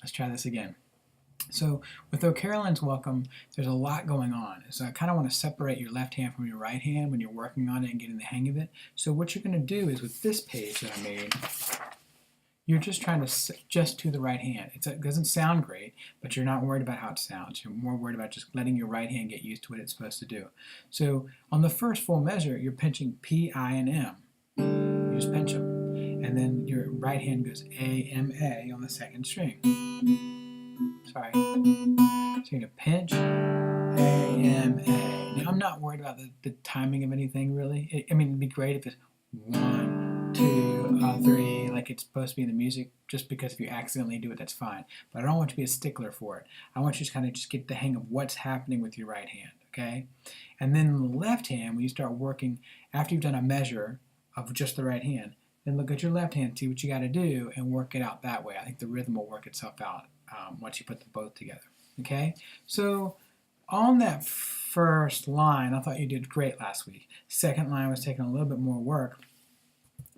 Let's try this again. So with Ocarolans Welcome, there's a lot going on. So I kind of want to separate your left hand from your right hand when you're working on it and getting the hang of it. So what you're going to do is with this page that I made, you're just trying to just to the right hand. It doesn't sound great, but you're not worried about how it sounds. You're more worried about just letting your right hand get used to what it's supposed to do. So on the first full measure, you're pinching P, I, and M. You just pinch them. And then your right hand goes A, M, A on the second string. Sorry. So you're going to pinch A, M, A. Now I'm not worried about the timing of anything really. I mean, it'd be great if it's 1, 2, 3, like it's supposed to be in the music, just because if you accidentally do it, that's fine. But I don't want you to be a stickler for it. I want you to kind of just get the hang of what's happening with your right hand, okay? And then the left hand, when you start working, after you've done a measure of just the right hand, then look at your left hand, see what you got to do, and work it out that way. I think the rhythm will work itself out once you put them both together, okay? So on that first line, I thought you did great last week. Second line was taking a little bit more work,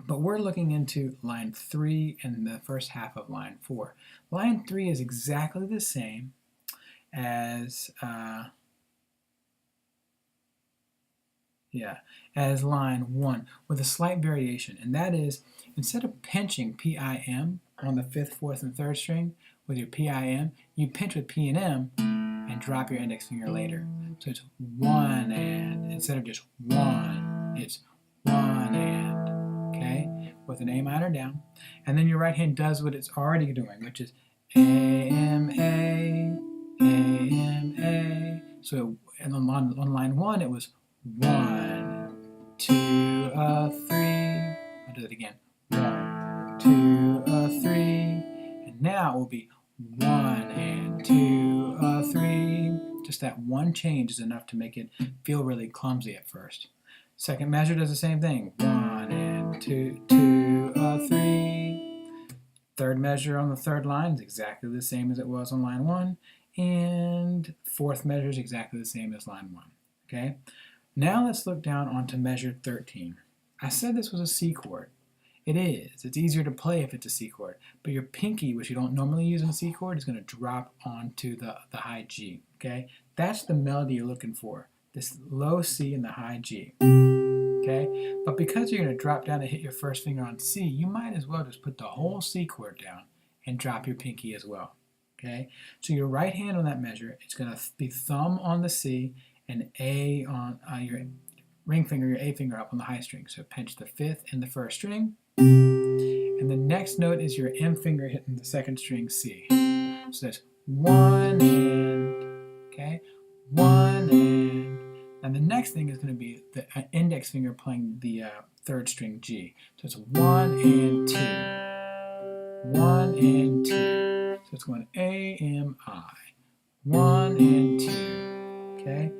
but we're looking into line 3 and the first half of line 4. Line 3 is exactly the same as as line 1 with a slight variation, and that is instead of pinching P-I-M on the 5th, 4th, and 3rd string with your P-I-M, you pinch with P and M and drop your index finger later. So it's 1 and instead of just 1, it's 1 and, okay, with an A minor down. And then your right hand does what it's already doing, which is A, M, A, A, M, A. So on line 1, it was 1, 2, 3. I'll do it again. 1, 2, 3. And now it will be 1 and 2, 3. Just that one change is enough to make it feel really clumsy at first. Second measure does the same thing. 1 and 2, 3. Third measure on the third line is exactly the same as it was on line 1. And fourth measure is exactly the same as line 1. Okay? Now let's look down onto measure 13. I said this was a C chord. It is. It's easier to play if it's a C chord. But your pinky, which you don't normally use in a C chord, is going to drop onto the high G. Okay? That's the melody you're looking for. This low C and the high G. Okay? But because you're going to drop down to hit your first finger on C, you might as well just put the whole C chord down and drop your pinky as well. Okay? So your right hand on that measure, it's going to be thumb on the C and A on your ring finger, your A finger up on the high string. So pinch the 5th and the 1st string. And the next note is your M finger hitting the 2nd string C. So that's 1 and, okay? 1 and. And the next thing is going to be the index finger playing the 3rd string G. So it's 1 and 2. 1 and 2. So it's going A, M, I. 1 and 2. Okay?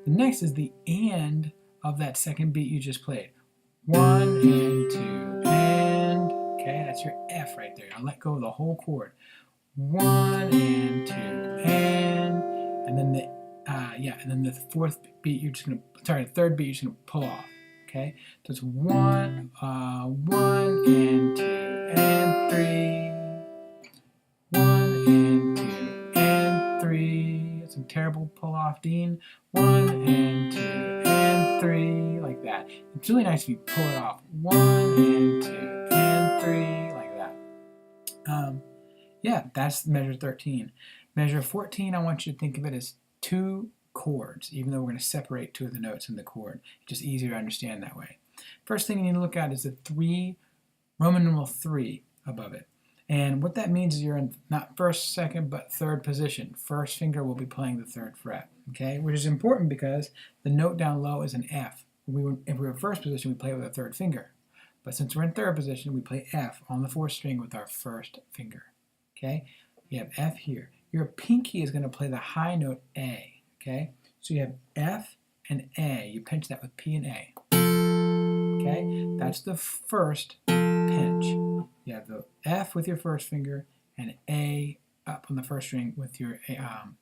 The next is the and of that second beat you just played. 1 and 2 and, okay, that's your F right there. I'll let go of the whole chord. 1 and 2 and then the the fourth beat you're just gonna, sorry, the third beat you're just gonna pull off. Okay, so it's 1, 1 and 2 and 3. 1 and 2 and 3. Some terrible pull off, Dean. 1 and 2 and 3, like that. It's really nice if you pull it off. 1 and 2 and 3, like that. Yeah, that's measure 13. Measure 14, I want you to think of it as 2 chords, even though we're going to separate 2 of the notes in the chord. It's just easier to understand that way. First thing you need to look at is the 3, Roman numeral 3 above it. And what that means is you're in not 1st, 2nd, but 3rd position. 1st finger will be playing the 3rd fret, okay? Which is important because the note down low is an F. If we were in 1st position, we play with our 3rd finger. But since we're in 3rd position, we play F on the 4th string with our 1st finger, okay? You have F here. Your pinky is going to play the high note A, okay? So you have F and A. You pinch that with P and A, okay? That's the first pinch. You have the F with your 1st finger and A up on the 1st string with your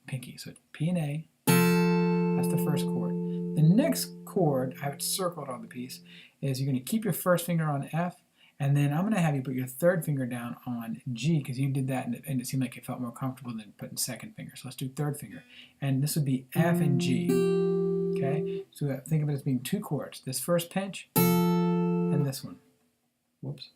pinky. So it's P and A. That's the first chord. The next chord, I have it circled on the piece, is you're going to keep your 1st finger on F And then I'm going to have you put your third finger down on G because you did that and it seemed like it felt more comfortable than putting second finger. So let's do third finger. And this would be F and G. Okay? So think of it as being two chords. This first pinch and this one. Whoops.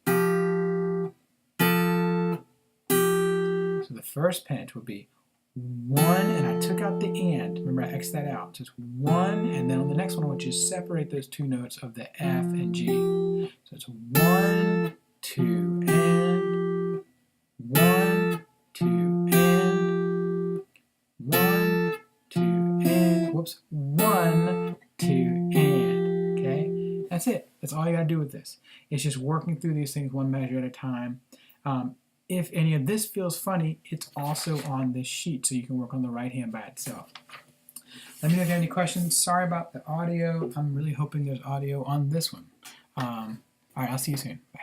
So the first pinch would be 1, and I took out the and. Remember, I X'd that out. So it's 1, and then on the next one, I want you to separate those two notes of the F and G. So it's 1, 2, and 1, 2, and 1, 2, and whoops, 1, 2, and. Okay, that's it. That's all you gotta do with this. It's just working through these things one measure at a time. If any of this feels funny, it's also on this sheet, so you can work on the right hand by itself. Let me know if you have any questions. Sorry about the audio. I'm really hoping there's audio on this one. All right, I'll see you soon. Bye.